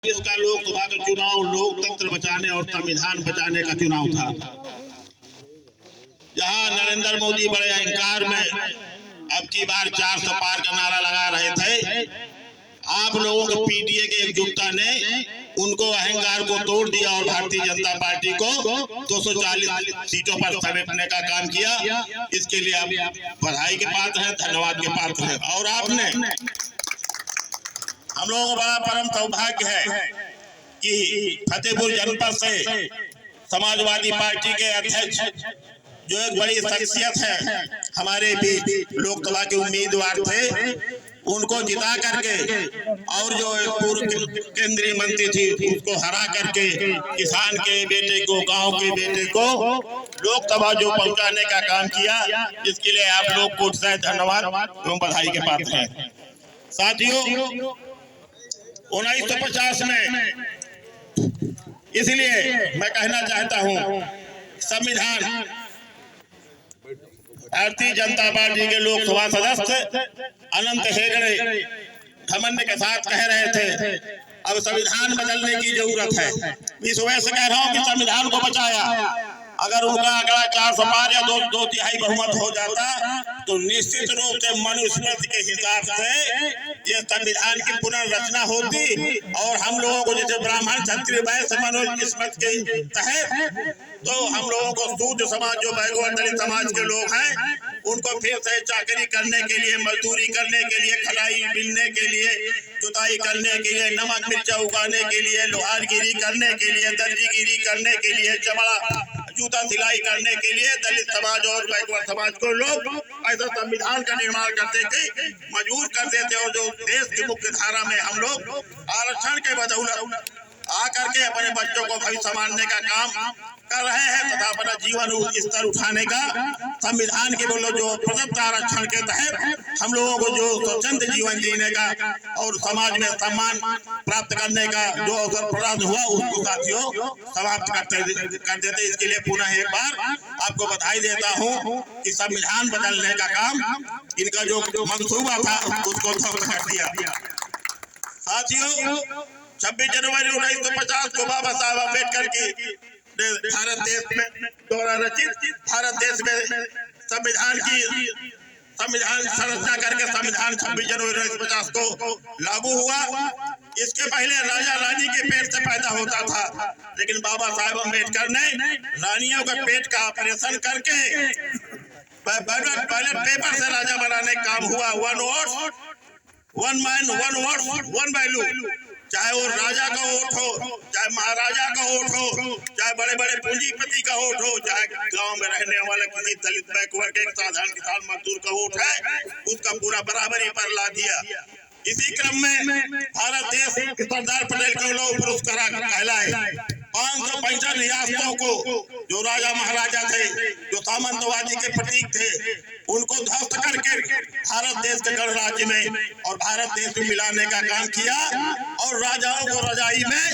इसका लोकसभा का चुनाव लोकतंत्र बचाने और संविधान बचाने का चुनाव था। जहां नरेंद्र मोदी बड़े अहंकार में अब की बार 400 पार का नारा लगा रहे थे, आप लोगों के पीटीए के एकजुटता ने उनको अहंकार को तोड़ दिया और भारतीय जनता पार्टी को 240 सीटों पर समेटने का काम किया। इसके लिए आप बधाई के पात्र हैं, धन्यवाद के पात्र हैं। और आपने, हम लोगों को बड़ा परम सौभाग्य है कि फतेहपुर जनपद से समाजवादी पार्टी के अध्यक्ष जो एक बड़ी शख्सियत है, हमारे बीच लोकसभा के उम्मीदवार थे, उनको जिता करके और जो एक पूर्व केंद्रीय मंत्री थी उसको हरा करके किसान के बेटे को, गांव के बेटे को लोकसभा जो पहुंचाने का काम किया, इसके लिए आप लोग को धन्यवाद एवं बधाई के पात्र हैं। साथियों, 1950 में इसलिए मैं कहना चाहता हूं, संविधान भारतीय जनता पार्टी के लोकसभा सदस्य अनंत हेगड़े घमंड के साथ कह रहे थे अब संविधान बदलने की जरूरत है। इस वजह से कह रहा हूं कि संविधान को बचाया। अगर उनका आंकड़ा 400 पार या दो तिहाई बहुमत हो जाता तो निश्चित रूप से मनुस्मृति के हिसाब से ये संविधान की पुनर्रचना होती और हम लोगों को जैसे ब्राह्मण क्षत्रिय वैश्य मनुस्मृति के तहत तो हम लोगों को शूद्र समाज जो बैकवर्ड दलित समाज के लोग हैं उनको फिर से चाकरी करने के लिए, मजदूरी करने के लिए, खलाई बिनने के लिए, जुताई करने के लिए, नमक मिर्चा उगाने के लिए, लोहारगिरी करने के लिए, दर्जीगिरी करने के लिए, चमड़ा जूता सिलाई करने के लिए दलित समाज और बैकवर्ड समाज को लोग ऐसा संविधान का निर्माण करते थे, मजबूर करते थे। और जो देश की मुख्य धारा में हम लोग आरक्षण के बदौलत आकर के अपने बच्चों को भविष्य संभालने का काम कर रहे हैं तथा अपना जीवन स्तर उठाने का संविधान के बोलो जो प्रदत्त आरक्षण के तहत हम लोगों को जो स्वतंत्र जीवन जीने का और समाज में सम्मान प्राप्त करने का जो अवसर प्रदान हुआ उसको साथियों समाप्त कर देते। इसके लिए पुनः एक बार आपको बधाई देता हूं कि संविधान बदलने का काम इनका जो मंसूबा था उसको ध्वस्त कर दिया। साथियों, 26 जनवरी 1950 को बाबा साहब अम्बेडकर की भारत देश में द्वारा रचित भारत देश में संविधान संरचना करके संविधान 26 जनवरी 1950 को लागू हुआ। इसके पहले राजा रानी के पेट से पैदा होता था, लेकिन बाबा साहब अम्बेडकर ने रानियों के पेट का ऑपरेशन करके बैलेट पेपर से राजा बनाने का काम हुआ। One vote one man one vote one value. चाहे वो राजा का वोट हो, चाहे महाराजा का वोट हो, चाहे बड़े बड़े पूंजीपति का वोट हो, चाहे गांव में रहने वाला किसी दलित बैकवर्ड के साधारण किसान मजदूर का वोट है, उसका पूरा बराबरी पर ला दिया। इसी क्रम में भारत देश सरदार पटेल को लौह पुरुष कहलाए। 555 रियासतों को जो राजा महाराजा थे, जो सामंतवादी के प्रतीक थे, उनको ध्वस्त करके भारत देश के गणराज्य में और भारत देश में मिलाने का काम किया और राजाओं को रजाई में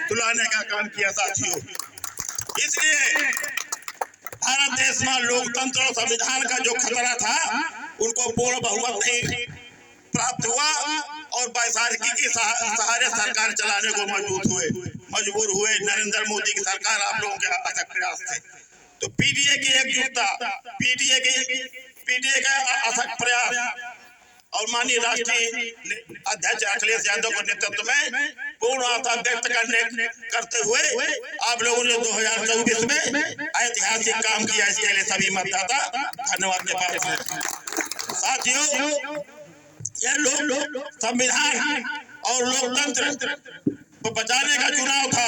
सुलाने का काम किया। साथियों, इसलिए भारत देश में लोकतंत्र और संविधान का जो खतरा था उनको पूर्ण बहुमत नहीं प्राप्त हुआ और वैसाखी के सहारे सरकार चलाने को मजबूर हुए। नरेंद्र मोदी की सरकार आप लोगों के अथक प्रयास थे तो पीडीए की एकजुटता, पीडीए का अथक प्रयास और माननीय राष्ट्रीय अध्यक्ष अखिलेश यादव के नेतृत्व में पूर्ण आस्था व्यक्त करते हुए आप लोगों ने 2024 में ऐतिहासिक काम किया। इसके लिए सभी मतदाता धन्यवाद के पात्र हैं। साथियों, यह लोग संविधान और लोकतंत्र को बचाने का चुनाव था।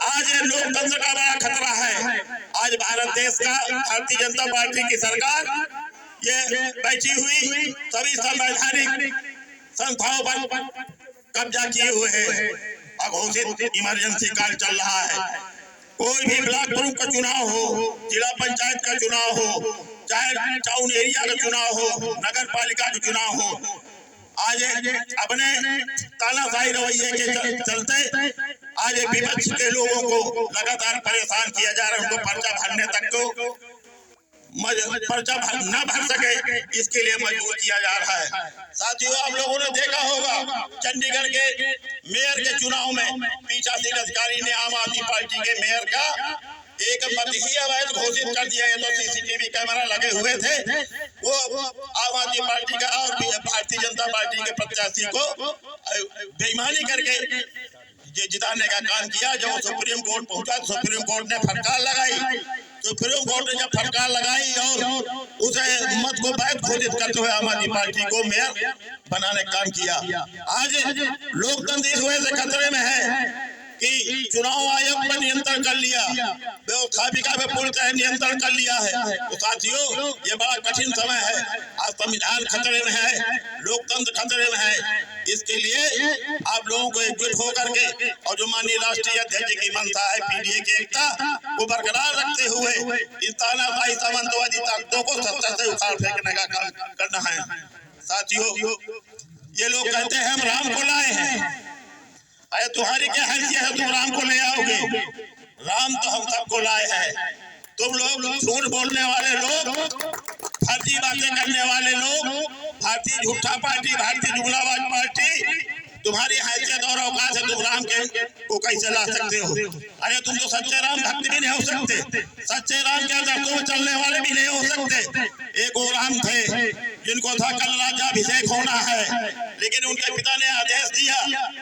आज ये लोकतंत्र का बड़ा खतरा है। आज भारत देश का भारतीय जनता पार्टी की सरकार ये बैठी हुई सभी संवैधानिक संस्थाओं पर कब्जा किए हुए है। अघोषित इमरजेंसी काल चल रहा है। कोई भी ब्लॉक प्रमुख का चुनाव हो, जिला पंचायत का चुनाव हो, चाहे टाउन एरिया का चुनाव हो, नगर पालिका का चुनाव हो, आज अपने तानाशाही रवैये के चलते आज विपक्ष के लोगों को लगातार परेशान किया जा रहा है। उनको पर्चा भरने तक को पर्चा न भर सके, इसके लिए मजबूर किया जा रहा है। साथियों, आप लोगों ने देखा होगा चंडीगढ़ के मेयर के चुनाव में पीठासीन अधिकारी ने आम आदमी पार्टी के मेयर का एक मत ही अवैध घोषित कर दिया। ये तो सीसीटीवी कैमरा लगे हुए थे। वो आम आदमी पार्टी का और भारतीय जनता पार्टी के प्रत्याशी को बेईमानी करके जिताने का काम किया। जब सुप्रीम कोर्ट पहुंचा, सुप्रीम कोर्ट ने फटकार लगाई। सुप्रीम कोर्ट ने जब फटकार लगाई और उसे मत को वैध घोषित करते हुए आम आदमी पार्टी को मेयर बनाने का काम किया। आज लोकतंत्र इस वजह से खतरे में है कि चुनाव आयोग पर नियंत्रण कर लिया, व्यवस्थापिका पे पूरी तरह नियंत्रण कर लिया है। तो साथियों, ये बड़ा कठिन समय है। आज संविधान खतरे में है, लोकतंत्र खतरे में है। इसके लिए आप लोगों को एकजुट होकर के और जो माननीय राष्ट्रीय अध्यक्ष की मंशा है पीडीए की एकता को बरकरार रखते हुए इस तानाशाही सामंतवादी ताकतों को सत्ता से उखाड़ फेंकने का काम करना है। साथियों, ये लोग कहते हैं हम राम को लाए हैं। अरे तुम्हारी क्या हैसियत है, तुम राम को ले आओगे? राम तो हम सबको लाए हैं। तुम लोग झूठ बोलने वाले लोग, फर्जी बातें करने वाले लोग, भारतीय झूठा पार्टी, भारतीय जुमलाबाज पार्टी, तुम्हारी हैसियत और औकात है, तुम राम के को कैसे ला सकते हो? अरे तुम तो सच्चे राम भक्त भी नहीं हो सकते, सच्चे राम के दरतों में चलने वाले भी नहीं हो सकते। एक वो राम थे जिनको था कल राज्याभिषेक होना है, लेकिन उनके पिता ने आदेश दिया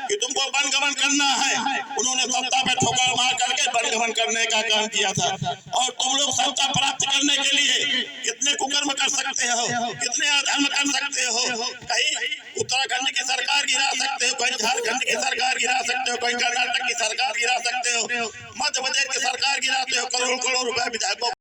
कि तुमको वनगमन करना है। उन्होंने सत्ता पर ठोकर मार करके वनगमन करने का काम किया था। और तुम लोग सत्ता प्राप्त करने के लिए कितने कुकर्म कर सकते हो, कितने अधर्म कर सकते हो। कहीं उत्तराखंड की सरकार गिरा सकते हो, कहीं झारखंड की सरकार गिरा सकते हो, कहीं कर्नाटक की सरकार गिरा सकते हो, मध्य प्रदेश की सरकार गिराते हो, करोड़ करोड़ रुपए विधायकों